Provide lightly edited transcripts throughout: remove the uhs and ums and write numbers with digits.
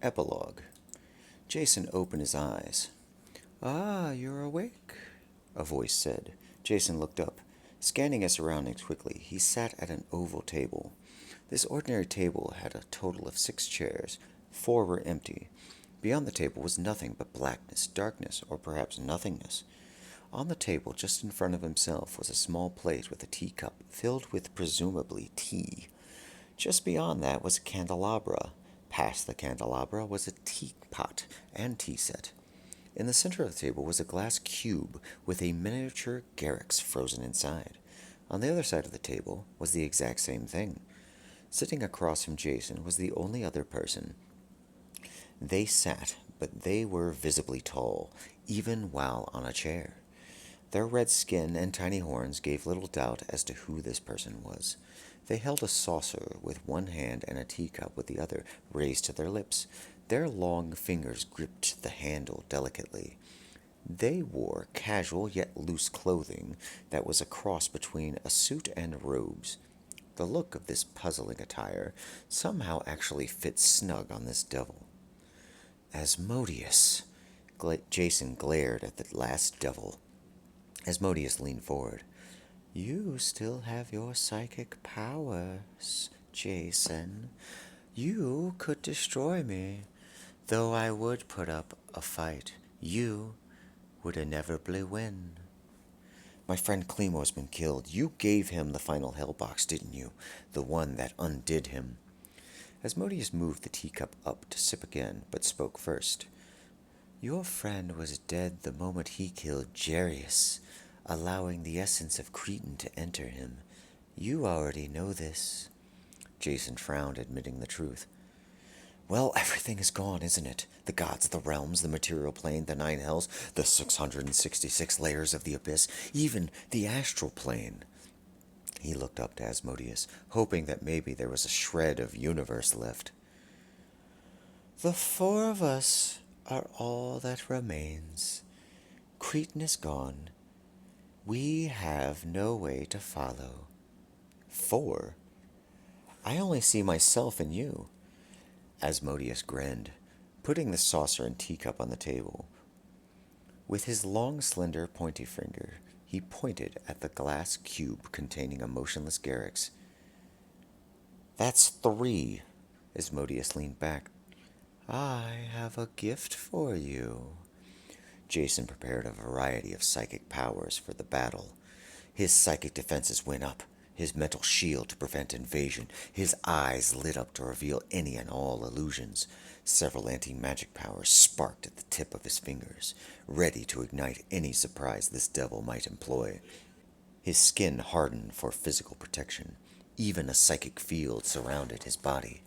Epilogue. Jason opened his eyes. "Ah, you're awake," a voice said. Jason looked up. Scanning his surroundings quickly, he sat at an oval table. This ordinary table had a total of 6 chairs. 4 were empty. Beyond the table was nothing but blackness, darkness, or perhaps nothingness. On the table, just in front of himself, was a small plate with a teacup filled with presumably tea. Just beyond that was a candelabra. Past the candelabra was a teapot and tea set. In the center of the table was a glass cube with a miniature Garrix frozen inside. On the other side of the table was the exact same thing. Sitting across from Jason was the only other person. They sat, but they were visibly tall, even while on a chair. Their red skin and tiny horns gave little doubt as to who this person was. They held a saucer with one hand and a teacup with the other raised to their lips. Their long fingers gripped the handle delicately. They wore casual yet loose clothing that was a cross between a suit and robes. The look of this puzzling attire somehow actually fit snug on this devil. Asmodeus! Jason glared at the last devil. Asmodeus leaned forward. "You still have your psychic powers, Jason. You could destroy me, though I would put up a fight. You would inevitably win." "My friend Klimo's been killed. You gave him the final hell box, didn't you? The one that undid him." Asmodeus moved the teacup up to sip again, but spoke first. "Your friend was dead the moment he killed Jarius, allowing the essence of Cretan to enter him. You already know this." Jason frowned, admitting the truth. "Well, everything is gone, isn't it? The gods, the realms, the material plane, the 9 hells, the 666 layers of the abyss, even the astral plane." He looked up to Asmodeus, hoping that maybe there was a shred of universe left. "The 4 of us are all that remains. Cretan is gone. We have no way to follow." "4? I only see myself and you." Asmodeus grinned, putting the saucer and teacup on the table. With his long, slender, pointy finger, he pointed at the glass cube containing a motionless Garrix. "That's 3. Asmodeus leaned back. "I have a gift for you." Jason prepared a variety of psychic powers for the battle. His psychic defenses went up, his mental shield to prevent invasion, his eyes lit up to reveal any and all illusions. Several anti-magic powers sparked at the tip of his fingers, ready to ignite any surprise this devil might employ. His skin hardened for physical protection. Even a psychic field surrounded his body.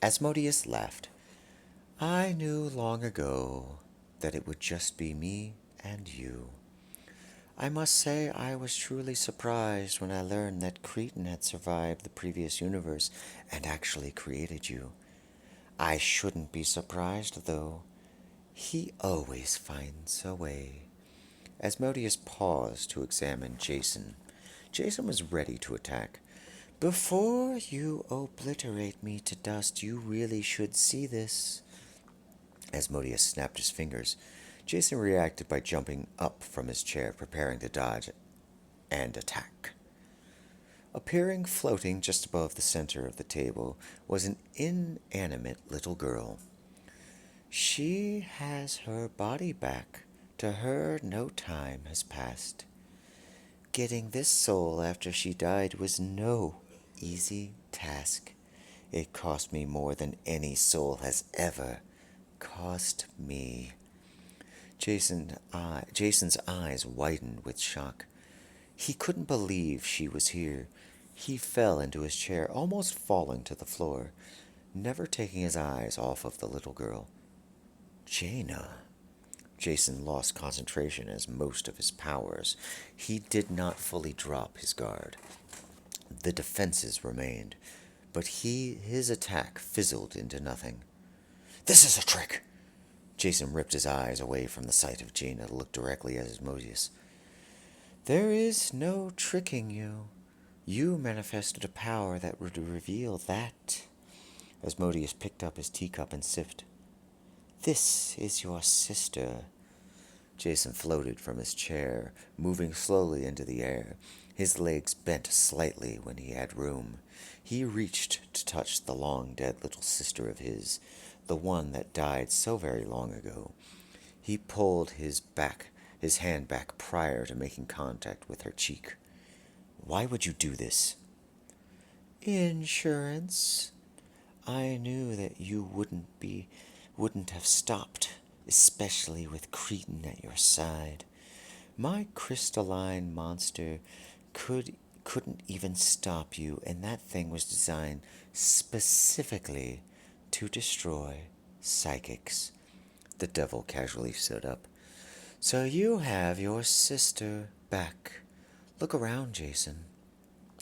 Asmodeus laughed. "I knew long ago that it would just be me and you. I must say I was truly surprised when I learned that Cretan had survived the previous universe and actually created you. I shouldn't be surprised, though. He always finds a way." Asmodeus paused to examine Jason. Jason was ready to attack. "Before you obliterate me to dust, you really should see this." Asmodeus snapped his fingers. Jason reacted by jumping up from his chair, preparing to dodge and attack. Appearing floating just above the center of the table was an inanimate little girl. "She has her body back. To her, no time has passed. Getting this soul after she died was no easy task. It cost me more than any soul has ever cost me." Jason's eyes widened with shock. He couldn't believe she was here. He fell into his chair, almost falling to the floor, never taking his eyes off of the little girl. Jaina. Jason lost concentration as most of his powers. He did not fully drop his guard. The defenses remained, but his attack fizzled into nothing. "This is a trick!" Jason ripped his eyes away from the sight of Jaina to look directly at Asmodeus. "There is no tricking you. You manifested a power that would reveal that." Asmodeus picked up his teacup and sipped. This is your sister. Jason floated from his chair, moving slowly into the air. His legs bent slightly when he had room. He reached to touch the long dead little sister of his, the one that died so very long ago. He pulled his hand back prior to making contact with her cheek. Why would you do this? Insurance. I knew that you wouldn't have stopped, especially with Cretan at your side. My crystalline monster couldn't even stop you, and that thing was designed specifically to destroy psychics. The devil casually stood up. So you have your sister back. Look around, Jason.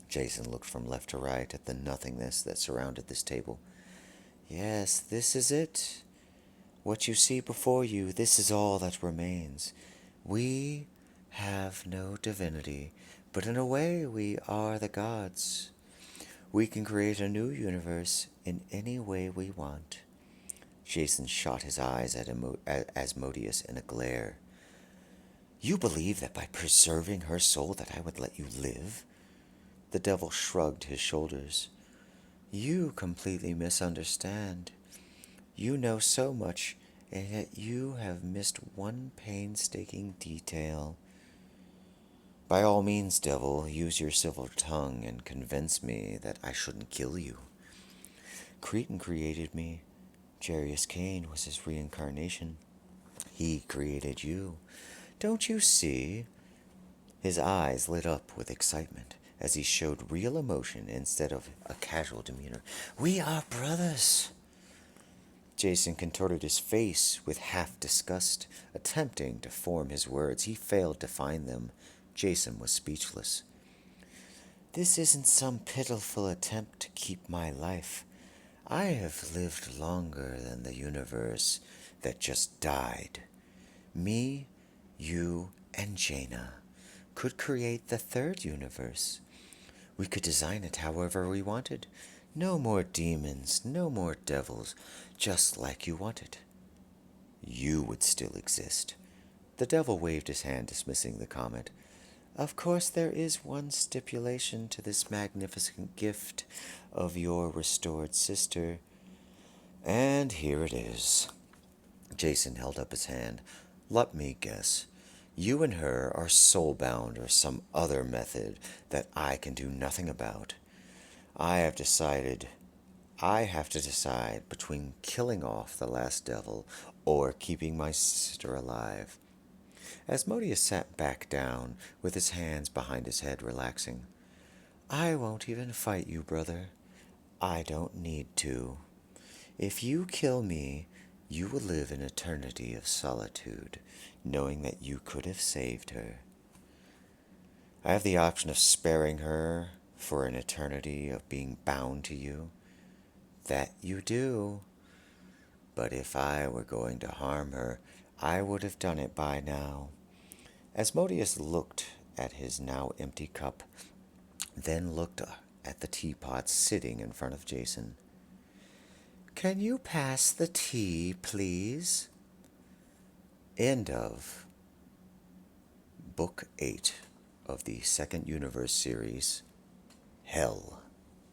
Jason looked from left to right at the nothingness that surrounded this table. Yes, this is it. What you see before you, this is all that remains. We have no divinity, but in a way we are the gods. We can create a new universe in any way we want. Jason shot his eyes at Asmodeus in a glare. You believe that by preserving her soul that I would let you live? The devil shrugged his shoulders. You completely misunderstand. You know so much, and yet you have missed one painstaking detail. By all means, devil, use your civil tongue and convince me that I shouldn't kill you. Cretan created me. Jarius Cain was his reincarnation. He created you. Don't you see? His eyes lit up with excitement as he showed real emotion instead of a casual demeanor. We are brothers. Jason contorted his face with half disgust, attempting to form his words. He failed to find them. Jason was speechless. This isn't some pitiful attempt to keep my life. I have lived longer than the universe that just died. Me, you, and Jaina could create the third universe. We could design it however we wanted. No more demons, no more devils, just like you wanted. You would still exist. The devil waved his hand, dismissing the comment. Of course, there is one stipulation to this magnificent gift of your restored sister. And here it is. Jason held up his hand. Let me guess. You and her are soul-bound or some other method that I can do nothing about. I have to decide between killing off the last devil or keeping my sister alive. Asmodeus sat back down with his hands behind his head, relaxing. I won't even fight you, brother. I don't need to. If you kill me, you will live an eternity of solitude, knowing that you could have saved her. I have the option of sparing her for an eternity of being bound to you. That you do. But if I were going to harm her, I would have done it by now. Asmodeus looked at his now empty cup, then looked at the teapot sitting in front of Jason. Can you pass the tea, please? End of Book 8 of the Second Universe series, Hell.